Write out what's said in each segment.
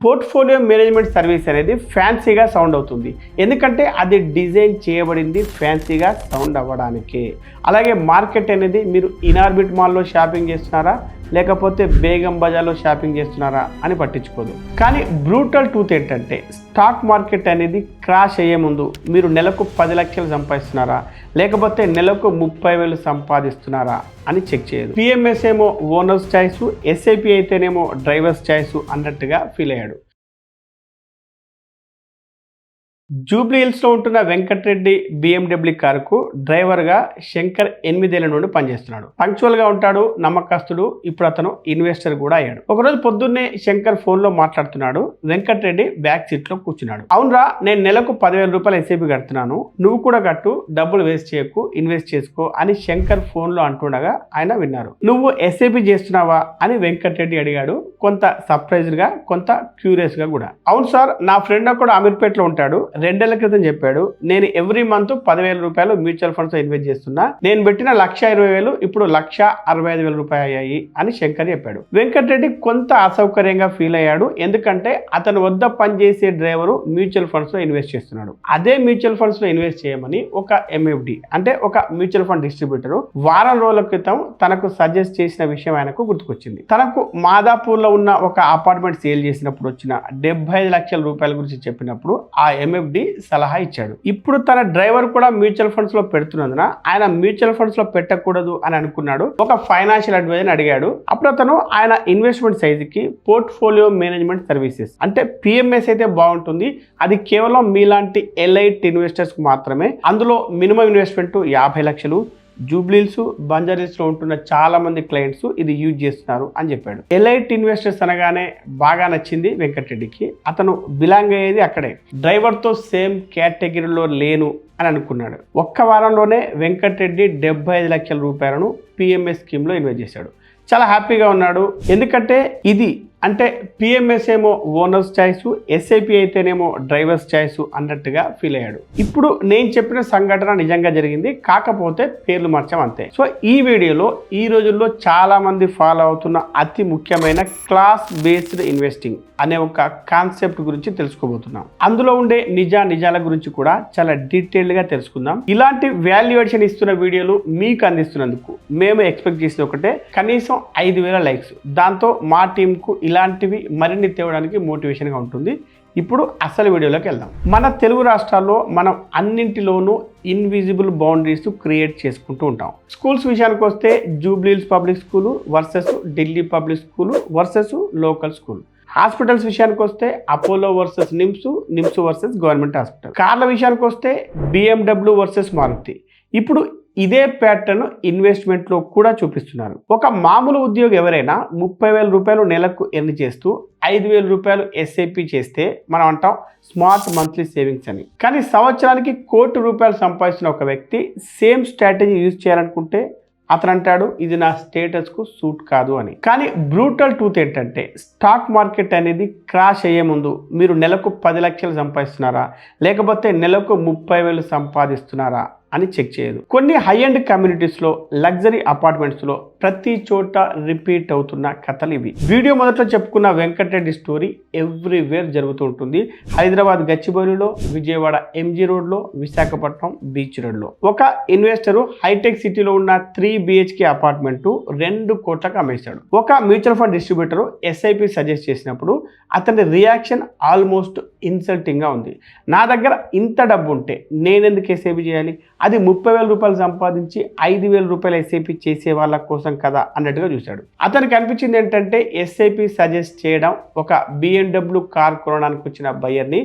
Portfolio management service అనేది ఫ్యాన్సీగా sound అవుతుంది. ఎందుకంటే అది డిజైన్ చేయబడింది ఫ్యాన్సీగా సౌండ్ అవ్వడానికే. అలాగే మార్కెట్ అనేది మీరు ఇనార్బిట్ మాల్లో షాపింగ్ చేస్తున్నారా, లేకపోతే బేగం బజార్లో షాపింగ్ చేస్తున్నారా అని పట్టించుకోదు. కానీ బ్రూటల్ ట్రూత్ ఏంటంటే స్టాక్ మార్కెట్ అనేది క్రాష్ అయ్యే ముందు మీరు నెలకు 10 లక్షలు సంపాదిస్తున్నారా, లేకపోతే నెలకు 30,000 సంపాదిస్తున్నారా అని చెక్ చేయదు. పిఎంఎస్ ఏమో ఓనర్స్ చాయిస్, ఎస్ఐపి అయితేనేమో డ్రైవర్స్ చాయిస్ అన్నట్టుగా ఫీల్ అయ్యాడు. జూబ్లీ హిల్స్లో ఉంటున్న వెంకటరెడ్డి BMW కారుకు డ్రైవర్గా శంకర్ 8 ఏళ్ల నుండి పనిచేస్తున్నాడు. పంక్చువల్గా ఉంటాడు, నమ్మకస్తుడు. ఇప్పుడు అతను ఇన్వెస్టర్ కూడా అయ్యాడు. ఒకరోజు పొద్దున్నే శంకర్ ఫోన్లో మాట్లాడుతున్నాడు. వెంకటరెడ్డి బ్యాక్ సీట్లో కూర్చున్నాడు. అవునరా, నేను నెలకు 10,000 రూపాయలు ఎస్ఐపి కడుతున్నాను, నువ్వు కూడా కట్టు, డబ్బులు వేస్ట్ చేయకు, ఇన్వెస్ట్ చేసుకో అని శంకర్ ఫోన్లో అంటుండగా ఆయన విన్నారు. నువ్వు ఎస్ఐపి చేస్తున్నావా అని వెంకటరెడ్డి అడిగాడు, కొంత సర్ప్రైజ్గా, కొంత క్యూరియస్గా కూడా. అవును సార్, నా ఫ్రెండ్ కూడా అమీర్పేటలో ఉంటాడు, 2 ఏళ్ల క్రితం చెప్పాడు. నేను ఎవ్రీ మంత్ 10,000 రూపాయలు మ్యూచువల్ ఫండ్స్ లో ఇన్వెస్ట్ చేస్తున్నా. నేను పెట్టిన 1,20,000 ఇప్పుడు 1,65,000 రూపాయలు అయ్యాయి అని శంకర్ చెప్పాడు. వెంకటరెడ్డి కొంత అసౌకర్యంగా ఫీల్ అయ్యాడు. ఎందుకంటే అతని వద్ద పనిచేసే డ్రైవరు మ్యూచువల్ ఫండ్స్ లో ఇన్వెస్ట్ చేస్తున్నాడు. అదే మ్యూచువల్ ఫండ్స్ లో ఇన్వెస్ట్ చేయమని ఒక MFD అంటే ఒక మ్యూచువల్ ఫండ్ డిస్ట్రిబ్యూటర్ వారం రోజుల క్రితం తనకు సజెస్ట్ చేసిన విషయం ఆయనకు గుర్తుకొచ్చింది. తనకు మాదాపూర్ లో ఉన్న ఒక అపార్ట్మెంట్ సేల్ చేసినప్పుడు వచ్చిన 75 లక్షల రూపాయల గురించి చెప్పినప్పుడు ఆ MFD సలహా ఇచ్చాడు. ఇప్పుడు తన డ్రైవర్ కూడా మ్యూచువల్ ఫండ్స్ లో పెడుతున్నందున ఆయన మ్యూచువల్ ఫండ్స్ లో పెట్టకూడదు అని అనుకున్నాడు. ఒక ఫైనాన్షియల్ అడ్వైజర్ అడిగాడు. అప్పుడు అతను ఆయన ఇన్వెస్ట్మెంట్ సైజ్ కి పోర్ట్ఫోలియో మేనేజ్మెంట్ సర్వీసెస్ అంటే PMS అయితే బాగుంటుంది, అది కేవలం మీలాంటి ఎలైట్ ఇన్వెస్టర్స్ మాత్రమే, అందులో మినిమం ఇన్వెస్ట్మెంట్ 50 లక్షలు, జూబ్లీహిల్స్, బంజారాహిల్స్లో ఉంటున్న చాలా మంది క్లయింట్స్ ఇది యూజ్ చేస్తున్నారు అని చెప్పాడు. ఎలైట్ ఇన్వెస్టర్స్ అనగానే బాగా నచ్చింది వెంకటరెడ్డికి. అతను బిలాంగ్ అయ్యేది అక్కడే. డ్రైవర్తో సేమ్ కేటగిరీలో లేను అని అనుకున్నాడు. ఒక్క వారంలోనే వెంకటరెడ్డి 75 లక్షల రూపాయలను PMS స్కీమ్లో ఇన్వెస్ట్ చేశాడు. చాలా హ్యాపీగా ఉన్నాడు. ఎందుకంటే ఇది అంటే PMS ఏమో ఓనర్స్ చాయిస్, ఎస్ఐపి అయితేనేమో డ్రైవర్స్ చాయిస్ అన్నట్టుగా ఫీల్ అయ్యాడు. ఇప్పుడు నేను చెప్పిన సంఘటన నిజంగా జరిగింది, కాకపోతే పేర్లు మార్చాం అంతే. సో ఈ వీడియోలో ఈ రోజుల్లో చాలా మంది ఫాలో అవుతున్న అతి ముఖ్యమైన క్లాస్ బేస్డ్ ఇన్వెస్టింగ్ అనే ఒక కాన్సెప్ట్ గురించి తెలుసుకోబోతున్నాం. అందులో ఉండే నిజాల గురించి కూడా చాలా డీటెయిల్డ్గా తెలుసుకుందాం. ఇలాంటి వాల్యుయేషన్ ఇస్తున్న వీడియోలు మీకు అందిస్తున్నందుకు మేము ఎక్స్పెక్ట్ చేసేది ఒకటే, కనీసం 5,000 లైక్స్. దాంతో మా టీంకు ఇలాంటివి మరిన్ని తేవడానికి మోటివేషన్గా ఉంటుంది. ఇప్పుడు అసలు వీడియోలోకి వెళ్దాం. మన తెలుగు రాష్ట్రాల్లో మనం అన్నింటిలోనూ ఇన్విజిబుల్ బౌండరీస్ క్రియేట్ చేసుకుంటూ ఉంటాం. స్కూల్స్ విషయానికి వస్తే Jubilee hills public school versus Delhi public school versus local school. Hospitals విషయానికి వస్తే Apollo versus NIMS versus government hospital. కార్ల విషయానికి వస్తే BMW వర్సెస్ మారుతి. ఇప్పుడు ఇదే ప్యాటర్న్ ఇన్వెస్ట్మెంట్లో కూడా చూపిస్తున్నారు. ఒక మామూలు ఉద్యోగి ఎవరైనా 30,000 రూపాయలు నెలకు ఎర్న్ చేస్తూ 5,000 రూపాయలు ఎస్ఐపి చేస్తే మనం అంటాం స్మార్ట్ మంత్లీ సేవింగ్స్ అని. కానీ సంవత్సరానికి 1 కోటి రూపాయలు సంపాదిస్తున్న ఒక వ్యక్తి సేమ్ స్ట్రాటజీ యూజ్ చేయాలనుకుంటే అతను అంటాడు ఇది నా స్టేటస్కు సూట్ కాదు అని. కానీ బ్రూటల్ ట్రూత్ ఏంటంటే స్టాక్ మార్కెట్ అనేది క్రాష్ అయ్యే ముందు మీరు నెలకు 10 లక్షలు సంపాదిస్తున్నారా, లేకపోతే నెలకు 30,000 సంపాదిస్తున్నారా అని చెక్ చేయదు. కొన్ని హై ఎండ్ కమ్యూనిటీస్లో, లగ్జరీ అపార్ట్మెంట్స్లో ప్రతి చోట రిపీట్ అవుతున్న కథలు ఇవి. వీడియో మొదట్లో చెప్పుకున్న వెంకటరెడ్డి స్టోరీ ఎవ్రీవేర్ జరుగుతూ ఉంటుంది. హైదరాబాద్ గచ్చిబౌలిలో, విజయవాడ MG రోడ్లో, విశాఖపట్నం బీచ్ రోడ్లో. ఒక ఇన్వెస్టరు హైటెక్ సిటీలో ఉన్న 3 BHK అపార్ట్మెంట్ 2 కోట్లకు అమ్మేశాడు. ఒక mutual fund distributor SIP suggest చేసినప్పుడు అతని రియాక్షన్ ఆల్మోస్ట్ ఇన్సల్టింగ్గా ఉంది. నా దగ్గర ఇంత డబ్బు ఉంటే నేనెందుకు SIP చేయాలి, అది 30,000 రూపాయలు సంపాదించి 5,000 రూపాయలు SIP చేసే వాళ్ళ కోసం కదా అన్నట్టుగా చూశాడు. అతనికి అనిపించింది ఏంటంటే SIP సజెస్ట్ చేయడం ఒక BMW కార్ కొనడానికి వచ్చిన బయ్యర్ని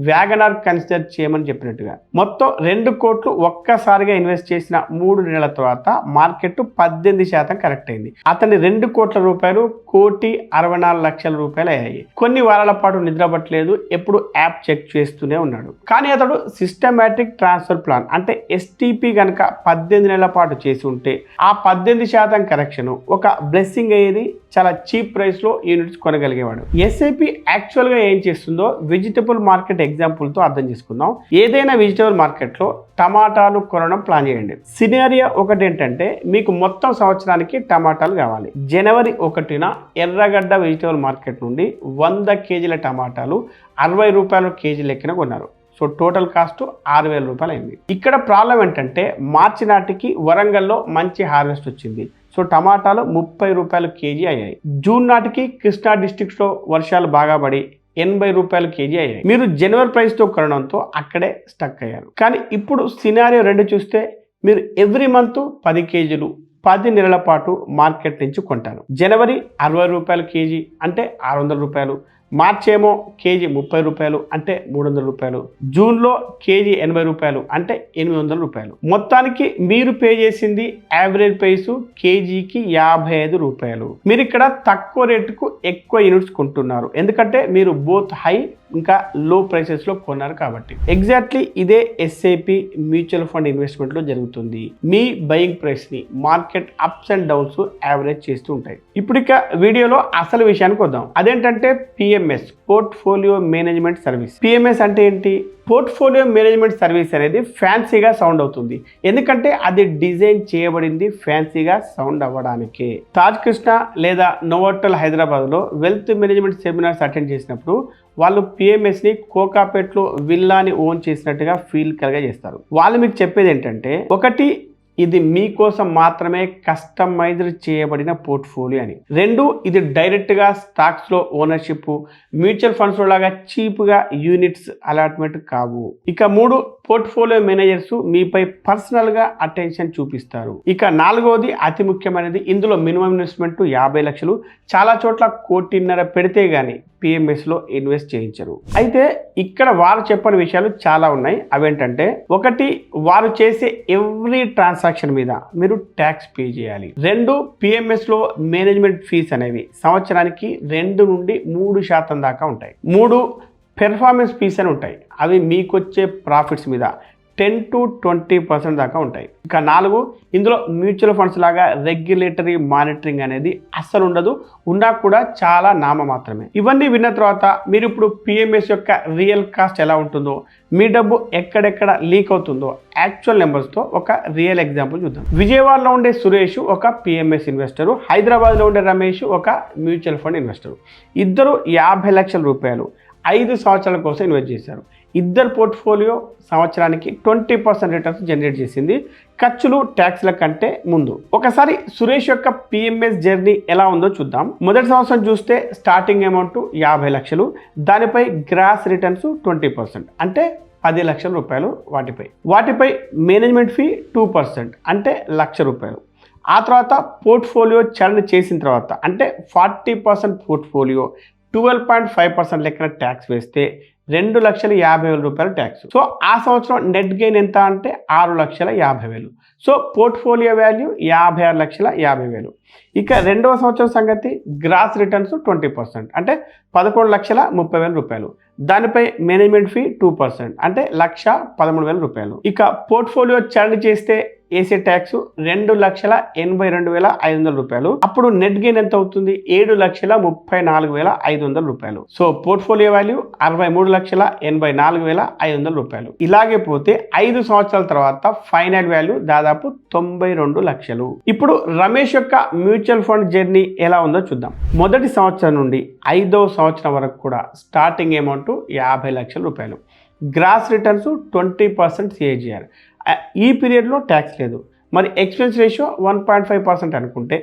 వ్యాగనార్ కన్సిడర్ చేయమని చెప్పినట్టుగా. మొత్తం 2 కోట్లు ఒక్కసారిగా ఇన్వెస్ట్ చేసిన 3 నెలల తర్వాత మార్కెట్ 18% కరెక్ట్ అయింది. అతని 2 కోట్ల రూపాయలు 1,64,00,000 రూపాయలు అయ్యాయి. కొన్ని వారాల పాటు నిద్రపట్టలేదు, ఎప్పుడు యాప్ చెక్ చేస్తూనే ఉన్నాడు. కానీ అతడు సిస్టమాటిక్ ట్రాన్స్ఫర్ ప్లాన్ అంటే ఎస్టీపీ కనుక 18 నెలల పాటు చేసి ఉంటే ఆ 18% కరెక్షన్ ఒక బ్లెస్సింగ్ అయ్యేది. చాలా చీప్ ప్రైస్లో యూనిట్స్ కొనగలిగేవాడు. ఎస్ఐపి యాక్చువల్గా ఏం చేస్తుందో వెజిటబుల్ మార్కెట్ ఎగ్జాంపుల్తో అర్థం చేసుకుందాం. ఏదైనా వెజిటబుల్ మార్కెట్లో టమాటాలు కొనడం ప్లాన్ చేయండి. సినారియో ఒకటి ఏంటంటే మీకు మొత్తం సంవత్సరానికి టమాటాలు కావాలి. జనవరి 1న ఎర్రగడ్డ వెజిటబుల్ మార్కెట్ నుండి 100 కేజీల టమాటాలు 60 రూపాయల కేజీ లెక్కన కొన్నారు. సో టోటల్ కాస్ట్ 6,000 రూపాయలు అయింది. ఇక్కడ ప్రాబ్లం ఏంటంటే మార్చి నాటికి వరంగల్లో మంచి హార్వెస్ట్ వచ్చింది. సో టమాటాలు 30 రూపాయలు కేజీ అయ్యాయి. జూన్ నాటికి కృష్ణా డిస్ట్రిక్ట్స్లో వర్షాలు బాగా పడి 80 రూపాయలు కేజీ అయ్యాయి. మీరు జనవరి ప్రైస్తో కొనడంతో అక్కడే స్టక్ అయ్యారు. కానీ ఇప్పుడు సినారియో 2 చూస్తే మీరు ఎవ్రీ మంత్ 10 కేజీలు 10 నెలల పాటు మార్కెట్ నుంచి కొంటారు. జనవరి 60 రూపాయలు కేజీ అంటే 600 రూపాయలు, మార్చ్ ఏమో కేజీ 30 రూపాయలు అంటే 300 రూపాయలు, జూన్లో కేజీ 80 రూపాయలు అంటే 800 రూపాయలు. మొత్తానికి మీరు పే చేసింది యావరేజ్ ప్రైస్ కేజీకి 55 రూపాయలు. మీరు ఇక్కడ తక్కువ రేటుకు ఎక్కువ యూనిట్స్ కొంటున్నారు, ఎందుకంటే మీరు బోత్ హై ఇంకా లో ప్రైసెస్లో కొన్నారు కాబట్టి. ఎగ్జాక్ట్లీ ఇదే ఎస్ఐపి మ్యూచువల్ ఫండ్ ఇన్వెస్ట్మెంట్లో జరుగుతుంది. మీ బయింగ్ ప్రైస్ని market ups and downs average చేస్తూ ఉంటాయి. ఇప్పుడు ఇక వీడియోలో అసలు విషయానికి వద్దాం. అదేంటంటే PMS, portfolio management service. PMS అంటే ఏంటి? పోర్ట్ఫోలియో మేనేజ్మెంట్ సర్వీస్ అనేది ఫ్యాన్సీగా సౌండ్ అవుతుంది, ఎందుకంటే అది డిజైన్ చేయబడింది ఫ్యాన్సీగా సౌండ్ అవ్వడానికే. తాజ్ కృష్ణ లేదా నోవోటల్ హైదరాబాద్లో వెల్త్ మేనేజ్మెంట్ సెమినార్స్ అటెండ్ చేసినప్పుడు వాళ్ళు పిఎంఎస్ని కోకాపేట్లో విల్లాని ఓన్ చేసినట్టుగా ఫీల్ కలగజేస్తారు. వాళ్ళు మీకు చెప్పేది ఏంటంటే, ఒకటి, ఇది మీకోసం మాత్రమే కస్టమైజ్డ్ చేయబడిన పోర్ట్ఫోలియో అని. 2, ఇది డైరెక్ట్గా స్టాక్స్లో ఓనర్షిప్, మ్యూచువల్ ఫండ్స్లో లాగా చీప్గా యూనిట్స్ అలాట్మెంట్ కావు. ఇక 3, పోర్ట్ఫోలియో మేనేజర్స్ మీపై పర్సనల్గా అటెన్షన్ చూపిస్తారు. ఇక 4వది అతి ముఖ్యమైనది, ఇందులో మినిమం ఇన్వెస్ట్మెంట్ 50 లక్షలు, చాలా చోట్ల 1,50,00,000 పెడితే గానీ పిఎంఎస్లో ఇన్వెస్ట్ చేయించరు. అయితే ఇక్కడ వారు చెప్పని విషయాలు చాలా ఉన్నాయి. అవేంటంటే, 1, వారు చేసే ఎవ్రీ ట్రాన్సాక్షన్ మీద మీరు ట్యాక్స్ పే చేయాలి. 2, పిఎంఎస్లో మేనేజ్మెంట్ ఫీస్ అనేవి సంవత్సరానికి 2 నుండి 3% దాకా ఉంటాయి. 3, పెర్ఫార్మెన్స్ ఫీస్ అని ఉంటాయి, అవి మీకు వచ్చే ప్రాఫిట్స్ మీద 10 to 20% దాకా ఉంటాయి. ఇక 4, ఇందులో మ్యూచువల్ ఫండ్స్ లాగా రెగ్యులేటరీ మానిటరింగ్ అనేది అస్సలు ఉండదు, ఉన్నా కూడా చాలా నామ మాత్రమే. ఇవన్నీ విన్న తర్వాత మీరు ఇప్పుడు పిఎంఎస్ యొక్క రియల్ కాస్ట్ ఎలా ఉంటుందో, మీ డబ్బు ఎక్కడెక్కడ లీక్ అవుతుందో యాక్చువల్ నెంబర్స్తో ఒక రియల్ ఎగ్జాంపుల్ చూద్దాం. విజయవాడలో ఉండే సురేష్ ఒక పిఎంఎస్ ఇన్వెస్టరు, హైదరాబాద్లో ఉండే రమేష్ ఒక మ్యూచువల్ ఫండ్ ఇన్వెస్టరు. ఇద్దరు 50 లక్షల రూపాయలు 5 సంవత్సరాల కోసం ఇన్వెస్ట్ చేశారు. ఇద్దరు పోర్ట్ఫోలియో సంవత్సరానికి 20% రిటర్న్స్ జనరేట్ చేసింది, ఖర్చులు ట్యాక్స్ల కంటే ముందు. ఒకసారి సురేష్ యొక్క పిఎంఎస్ జర్నీ ఎలా ఉందో చూద్దాం. మొదటి సంవత్సరం చూస్తే స్టార్టింగ్ అమౌంట్ 50 లక్షలు, దానిపై గ్రాస్ రిటర్న్స్ 20% అంటే 10 లక్షల రూపాయలు. వాటిపై మేనేజ్మెంట్ ఫీ 2% అంటే 1,00,000 రూపాయలు. ఆ తర్వాత పోర్ట్ఫోలియో చర్న్ చేసిన తర్వాత అంటే 40% పోర్ట్ఫోలియో 12.5% లెక్కన ట్యాక్స్ వేస్తే 2,50,000 రూపాయలు ట్యాక్స్. సో ఆ సంవత్సరం నెట్ గెయిన్ ఎంత అంటే 6,50,000. So portfolio value 56,50,000. ఇక రెండవ సంవత్సరం సంగతి, గ్రాస్ రిటర్న్స్ 20% అంటే 11,30,000 రూపాయలు. దానిపై మేనేజ్మెంట్ ఫీ 2% అంటే 1,13,000 రూపాయలు. ఇక పోర్ట్ఫోలియో చర్న్ చేస్తే వేసే ట్యాక్స్ 2,82,500 రూపాయలు. అప్పుడు నెట్ గెయిన్ ఎంత అవుతుంది? 7,34,500 రూపాయలు. సో పోర్ట్ఫోలియో వాల్యూ 63,84,500 రూపాయలు. ఇలాగే పోతే 5 సంవత్సరాల తర్వాత ఫైనల్ వాల్యూ దాదాపు 92 లక్షలు. ఇప్పుడు రమేష్ యొక్క మ్యూచువల్ ఫండ్ జర్నీ ఎలా ఉందో చూద్దాం. మొదటి సంవత్సరం నుండి 5వ సంవత్సరం వరకు కూడా స్టార్టింగ్ అమౌంట్ 50 లక్షల రూపాయలు, గ్రాస్ రిటర్న్స్ 20% సిఏజిఆర్. ఈ పీరియడ్లో ట్యాక్స్ లేదు. మరి ఎక్స్పెన్స్ రేషియో 1.5% అనుకుంటే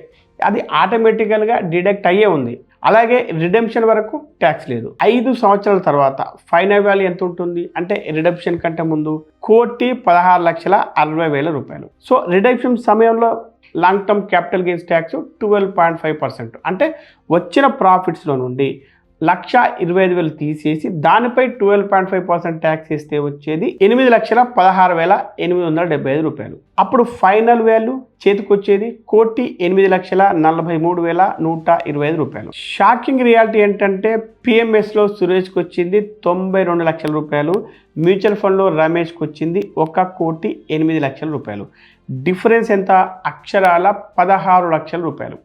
అది ఆటోమేటికల్గా డిడక్ట్ అయ్యే ఉంది. అలాగే రిడెంప్షన్ వరకు ట్యాక్స్ లేదు. 5 సంవత్సరాల తర్వాత ఫైనల్ వాల్యూ ఎంత ఉంటుంది అంటే రిడెంప్షన్ కంటే ముందు 1,16,60,000 రూపాయలు. సో రిడెంప్షన్ సమయంలో long term capital gains tax 12.5% అంటే వచ్చిన ప్రాఫిట్స్లో నుండి 1,25,000 తీసేసి దానిపై 12.5% ట్యాక్స్ ఇస్తే వచ్చేది 8,16,875 రూపాయలు. అప్పుడు ఫైనల్ వాల్యూ చేతికి వచ్చేది 1,8,43,125 రూపాయలు. షాకింగ్ రియాలిటీ ఏంటంటే పిఎంఎస్లో సురేష్కి వచ్చింది 92 లక్షల రూపాయలు, మ్యూచువల్ ఫండ్లో రమేష్కి వచ్చింది 1,08,00,000 రూపాయలు. డిఫరెన్స్ ఎంత? అక్షరాల 16 లక్షల రూపాయలు.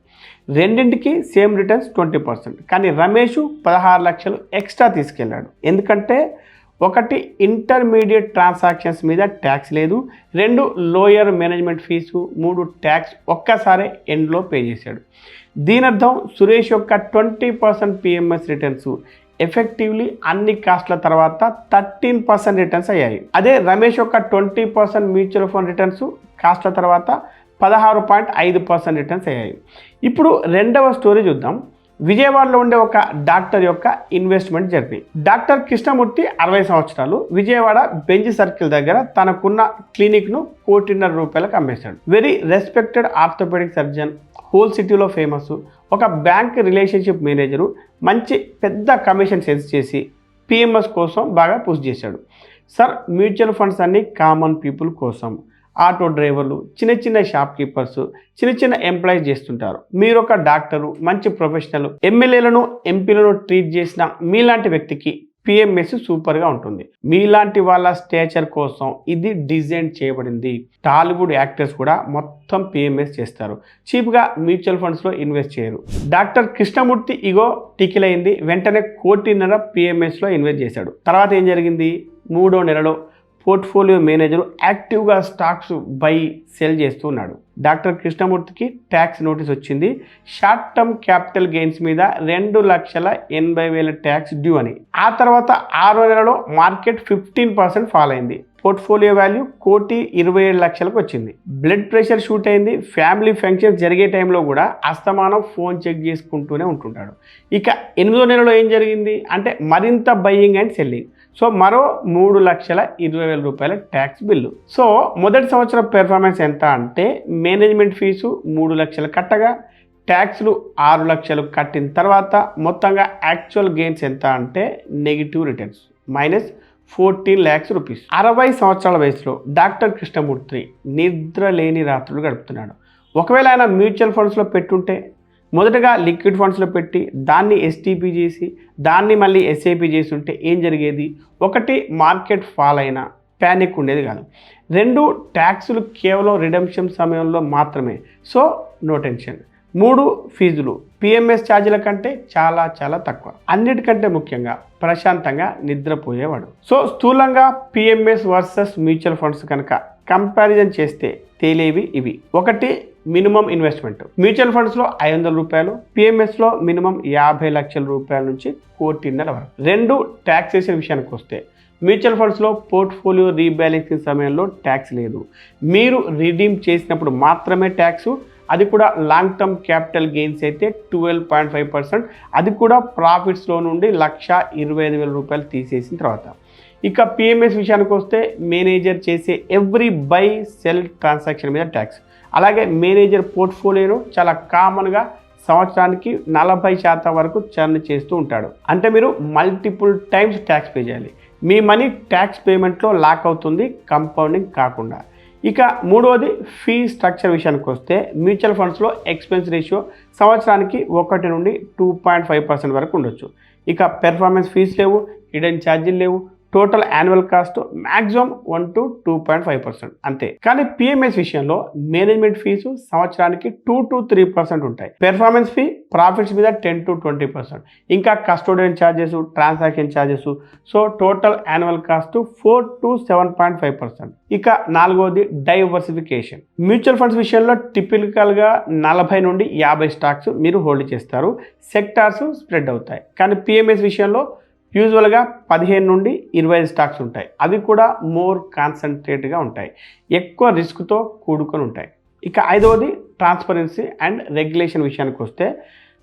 రెండింటికి సేమ్ రిటర్న్స్ 20%. కానీ రమేష్ 16 లక్షలు ఎక్స్ట్రా తీసుకెళ్ళాడు. ఎందుకంటే ఒకటి ఇంటర్మీడియట్ ట్రాన్సాక్షన్స్ మీద ట్యాక్స్ లేదు, 2 లోయర్ మేనేజ్మెంట్ ఫీజు, 3 ట్యాక్స్ ఒక్కసారి ఎండ్లో పే చేశాడు. దీని అర్థం సురేష్ యొక్క 20% పిఎంఎస్ రిటర్న్స్ ఎఫెక్టివ్లీ అన్ని కాస్ట్ల తర్వాత 13% రిటర్న్స్ అయ్యాయి. అదే రమేష్ యొక్క 20% మ్యూచువల్ ఫండ్ రిటర్న్స్ కాస్ట్ల తర్వాత 16.5% రిటర్న్స్ అయ్యాయి. ఇప్పుడు రెండవ స్టోరీ చూద్దాం. విజయవాడలో ఉండే ఒక డాక్టర్ యొక్క ఇన్వెస్ట్మెంట్ జర్నీ. డాక్టర్ కృష్ణమూర్తి 60 సంవత్సరాలు, విజయవాడ బెంజ్ సర్కిల్ దగ్గర తనకున్న క్లినిక్ను ₹1,50,00,000 అమ్మేశాడు. Very respected orthopaedic surgeon, whole సిటీలో ఫేమస్, ఒక బ్యాంక్ రిలేషన్షిప్ మేనేజరు, మంచి పెద్ద కమిషన్ సెన్స్ చేసి పిఎంఎస్ కోసం బాగా పుష్ చేశాడు. సార్, మ్యూచువల్ ఫండ్స్ అన్ని కామన్ పీపుల్ కోసం, ఆటో డ్రైవర్లు, చిన్న చిన్న షాప్ కీపర్స్, చిన్న చిన్న ఎంప్లాయీస్ చేస్తుంటారు. మీరు ఒక డాక్టరు, మంచి ప్రొఫెషనల్, ఎమ్మెల్యేలను ఎంపీలను ట్రీట్ చేసిన మీలాంటి వ్యక్తికి పిఎంఎస్ సూపర్గా ఉంటుంది. మీలాంటి వాళ్ళ స్టేచర్ కోసం ఇది డిజైన్ చేయబడింది. టాలీవుడ్ యాక్టర్స్ కూడా మొత్తం పిఎంఎస్ చేస్తారు. చీప్గా మ్యూచువల్ ఫండ్స్లో ఇన్వెస్ట్ చేయరు. డాక్టర్ కృష్ణమూర్తి ఇగో టికిల్ అయింది. వెంటనే 1,50,00,000 పిఎంఎస్లో ఇన్వెస్ట్ చేశాడు. తర్వాత ఏం జరిగింది? 3వ నెలలో పోర్ట్ఫోలియో మేనేజర్ యాక్టివ్గా స్టాక్స్ బై సెల్ చేస్తూ ఉన్నాడు. డాక్టర్ కృష్ణమూర్తికి ట్యాక్స్ నోటీస్ వచ్చింది. షార్ట్ టర్మ్ క్యాపిటల్ గెయిన్స్ మీద 2,80,000 ట్యాక్స్ డ్యూ అని. ఆ తర్వాత 6వ నెలలో మార్కెట్ 15% ఫాల్ అయింది. పోర్ట్ఫోలియో వాల్యూ 1,27,00,000కి వచ్చింది. బ్లడ్ ప్రెషర్ షూట్ అయింది. ఫ్యామిలీ ఫంక్షన్స్ జరిగే టైంలో కూడా అస్తమానం ఫోన్ చెక్ చేసుకుంటూనే ఉంటుంటాడు. ఇక 8వ నెలలో ఏం జరిగింది అంటే మరింత బయ్యింగ్ అండ్ సెల్లింగ్. సో మరో 3,20,000 రూపాయల ట్యాక్స్ బిల్లు. సో మొదటి సంవత్సరం పెర్ఫార్మెన్స్ ఎంత అంటే మేనేజ్మెంట్ ఫీజు 3 లక్షలు కట్టగా ట్యాక్స్లు 6 లక్షలు కట్టిన తర్వాత మొత్తంగా యాక్చువల్ గెయిన్స్ ఎంత అంటే నెగిటివ్ రిటర్న్స్ -14 lakhs రూపీస్. 60 సంవత్సరాల వయసులో డాక్టర్ కృష్ణమూర్తి నిద్ర లేని రాత్రులు గడుపుతున్నాడు. ఒకవేళ ఆయన మ్యూచువల్ ఫండ్స్లో పెట్టుంటే మొదటగా లిక్విడ్ ఫండ్స్లో పెట్టి దాన్ని ఎస్టీపీ చేసి దాన్ని మళ్ళీ ఎస్ఐపి చేసి ఉంటే ఏం జరిగేది? ఒకటి, మార్కెట్ ఫాల్ అయినా ప్యానిక్ ఉండేది కాదు. 2, ట్యాక్సులు కేవలం రిడెంప్షన్ సమయంలో మాత్రమే, సో నో టెన్షన్. 3, ఫీజులు పిఎంఎస్ ఛార్జీల కంటే చాలా చాలా తక్కువ. అన్నిటికంటే ముఖ్యంగా ప్రశాంతంగా నిద్రపోయేవాడు. సో స్థూలంగా పిఎంఎస్ వర్సెస్ మ్యూచువల్ ఫండ్స్ కనుక కంపారిజన్ చేస్తే తేలేవి ఇవి. ఒకటి, మినిమం ఇన్వెస్ట్మెంట్. మ్యూచువల్ ఫండ్స్లో 500 రూపాయలు, పిఎంఎస్లో మినిమం 50 లక్షల రూపాయల నుంచి 1,50,000 వరకు. 2, ట్యాక్సేషన్ విషయానికి వస్తే మ్యూచువల్ ఫండ్స్లో పోర్ట్ఫోలియో రీబ్యాలెన్సింగ్ సమయంలో ట్యాక్స్ లేదు. మీరు రిడీమ్ చేసినప్పుడు మాత్రమే ట్యాక్సు, అది కూడా లాంగ్ టర్మ్ క్యాపిటల్ గెయిన్స్ అయితే 12.5%, అది కూడా ప్రాఫిట్స్లో నుండి 1,25,000 రూపాయలు తీసేసిన తర్వాత. ఇక పిఎంఎస్ విషయానికి వస్తే మేనేజర్ చేసే ఎవ్రీ బై సెల్ ట్రాన్సాక్షన్ మీద ట్యాక్స్. అలాగే మేనేజర్ పోర్ట్ఫోలియోను చాలా కామన్గా సంవత్సరానికి 40% వరకు చర్న్ చేస్తూ ఉంటాడు. అంటే మీరు మల్టిపుల్ టైమ్స్ ట్యాక్స్ పే చేయాలి. మీ మనీ ట్యాక్స్ పేమెంట్లో లాక్ అవుతుంది, కంపౌండింగ్ కాకుండా. ఇక 3వది ఫీ స్ట్రక్చర్ విషయానికి వస్తే మ్యూచువల్ ఫండ్స్లో ఎక్స్పెన్స్ రేషియో సంవత్సరానికి 1 నుండి 2.5% వరకు ఉండొచ్చు. ఇక పెర్ఫార్మెన్స్ ఫీస్ లేవు, హిడెన్ ఛార్జీలు లేవు. Total annual cost maximum 1 to 2.5% అంతే. కానీ పిఎంఎస్ విషయంలో మేనేజ్మెంట్ ఫీజు సంవత్సరానికి 2 to 3% ఉంటాయి. పెర్ఫార్మెన్స్ ఫీ ప్రాఫిట్స్ మీద 10 to 20%. ఇంకా custodian charges, transaction charges. So total annual cost 4 to 7.5%. ఇక 4వది డైవర్సిఫికేషన్. మ్యూచువల్ ఫండ్స్ విషయంలో టిపికల్గా 40 నుండి 50 స్టాక్స్ మీరు హోల్డ్ చేస్తారు. సెక్టార్స్ స్ప్రెడ్ అవుతాయి. కానీ పిఎంఎస్ విషయంలో యూజువల్గా 15 నుండి 25 స్టాక్స్ ఉంటాయి. అవి కూడా మోర్ కాన్సన్ట్రేట్గా ఉంటాయి, ఎక్కువ రిస్క్తో కూడుకొని ఉంటాయి. ఇక 5వది ట్రాన్స్పరెన్సీ అండ్ రెగ్యులేషన్ విషయానికి వస్తే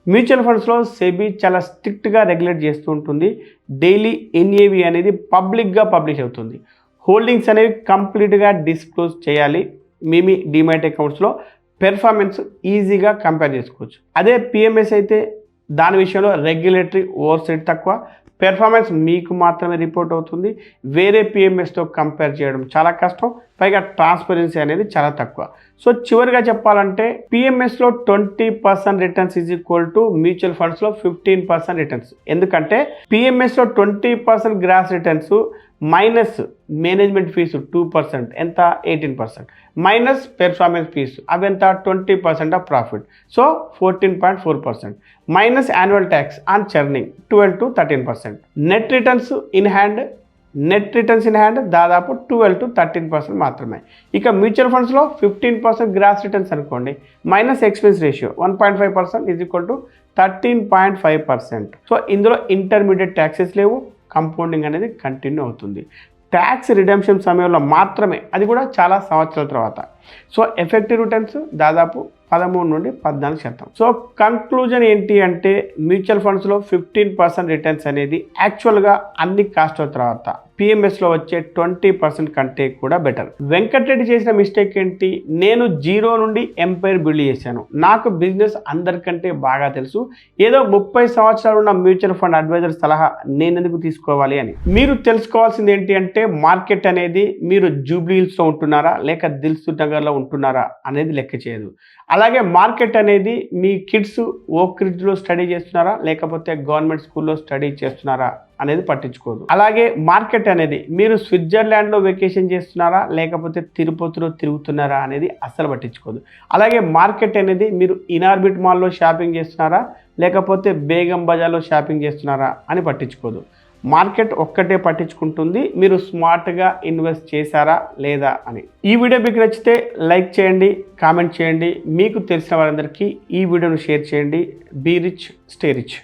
మ్యూచువల్ ఫండ్స్లో సెబీ చాలా స్ట్రిక్ట్గా రెగ్యులేట్ చేస్తూ ఉంటుంది. డైలీ ఎన్ఏవి అనేది పబ్లిక్గా పబ్లిష్ అవుతుంది. హోల్డింగ్స్ అనేవి కంప్లీట్గా డిస్క్లోజ్ చేయాలి. మీ డిమాట్ అకౌంట్స్లో పెర్ఫార్మెన్స్ ఈజీగా కంపేర్ చేసుకోవచ్చు. అదే పిఎంఎస్ అయితే దాని విషయంలో రెగ్యులేటరీ ఓవర్సైట్ తక్కువ, పెర్ఫార్మెన్స్ మీకు మాత్రమే రిపోర్ట్ అవుతుంది. వేరే పిఎంఎస్తో కంపేర్ చేయడం చాలా కష్టం, పైగా ట్రాన్స్పరెన్సీ అనేది చాలా తక్కువ. సో చివరిగా చెప్పాలంటే పిఎంఎస్లో 20% returns is equal to mutual ఫండ్స్లో 15% రిటర్న్స్. ఎందుకంటే పిఎంఎస్లో 20% gross returns minus management fee 2%, ఎంత 18%, మైనస్ పెర్ఫార్మెన్స్ ఫీజు అవి ఎంత 20% of profit, so 14.4%, minus annual tax on churning 12 to 13%. Net returns in hand దాదాపు 12 to 13% మాత్రమే. ఇక మ్యూచువల్ ఫండ్స్లో 15% గ్రాస్ రిటర్న్స్ అనుకోండి, minus expense ratio 1.5% is equal to 13.5%. So ఇందులో ఇంటర్మీడియట్ ట్యాక్సెస్ లేవు, కంపౌండింగ్ అనేది కంటిన్యూ అవుతుంది. ట్యాక్స్ రిడెంప్షన్ సమయంలో మాత్రమే, అది కూడా చాలా సంవత్సరాల తర్వాత. సో ఎఫెక్టివ్ రిటర్న్స్ దాదాపు 13 నుండి 14%. సో కంక్లూజన్ ఏంటి అంటే మ్యూచువల్ ఫండ్స్లో 15% రిటర్న్స్ అనేది యాక్చువల్గా అన్ని కాస్ట్ల తర్వాత పిఎంఎస్లో వచ్చే 20% కంటే కూడా బెటర్. వెంకటరెడ్డి చేసిన మిస్టేక్ ఏంటి, నేను జీరో నుండి ఎంపైర్ బిల్డ్ చేశాను, నాకు బిజినెస్ అందరికంటే బాగా తెలుసు, ఏదో 30 సంవత్సరాలు ఉన్న మ్యూచువల్ ఫండ్ అడ్వైజర్ సలహా నేను ఎందుకు తీసుకోవాలి అని. మీరు తెలుసుకోవాల్సింది ఏంటి అంటే మార్కెట్ అనేది మీరు జూబ్లీ హిల్స్లో ఉంటున్నారా లేక దిల్సుఖ్ నగర్లో ఉంటున్నారా అనేది లెక్క చేయదు. అలాగే మార్కెట్ అనేది మీ కిడ్స్ ఓక్ రిడ్జ్లో స్టడీ చేస్తున్నారా లేకపోతే గవర్నమెంట్ స్కూల్లో స్టడీ చేస్తున్నారా అనేది పట్టించుకోదు. అలాగే మార్కెట్ అనేది మీరు స్విట్జర్లాండ్లో వెకేషన్ చేస్తున్నారా లేకపోతే తిరుపతిలో తిరుగుతున్నారా అనేది అస్సలు పట్టించుకోదు. అలాగే మార్కెట్ అనేది మీరు ఇనార్బిట్ మాల్లో షాపింగ్ చేస్తున్నారా లేకపోతే బేగం బజార్లో షాపింగ్ చేస్తున్నారా అని పట్టించుకోదు. మార్కెట్ ఒక్కటే పట్టించుకుంటుంది, మీరు స్మార్ట్గా ఇన్వెస్ట్ చేశారా లేదా అని. ఈ వీడియో మీకు నచ్చితే లైక్ చేయండి, కామెంట్ చేయండి, మీకు తెలిసిన వారందరికీ ఈ వీడియోను షేర్ చేయండి. Be rich, stay rich.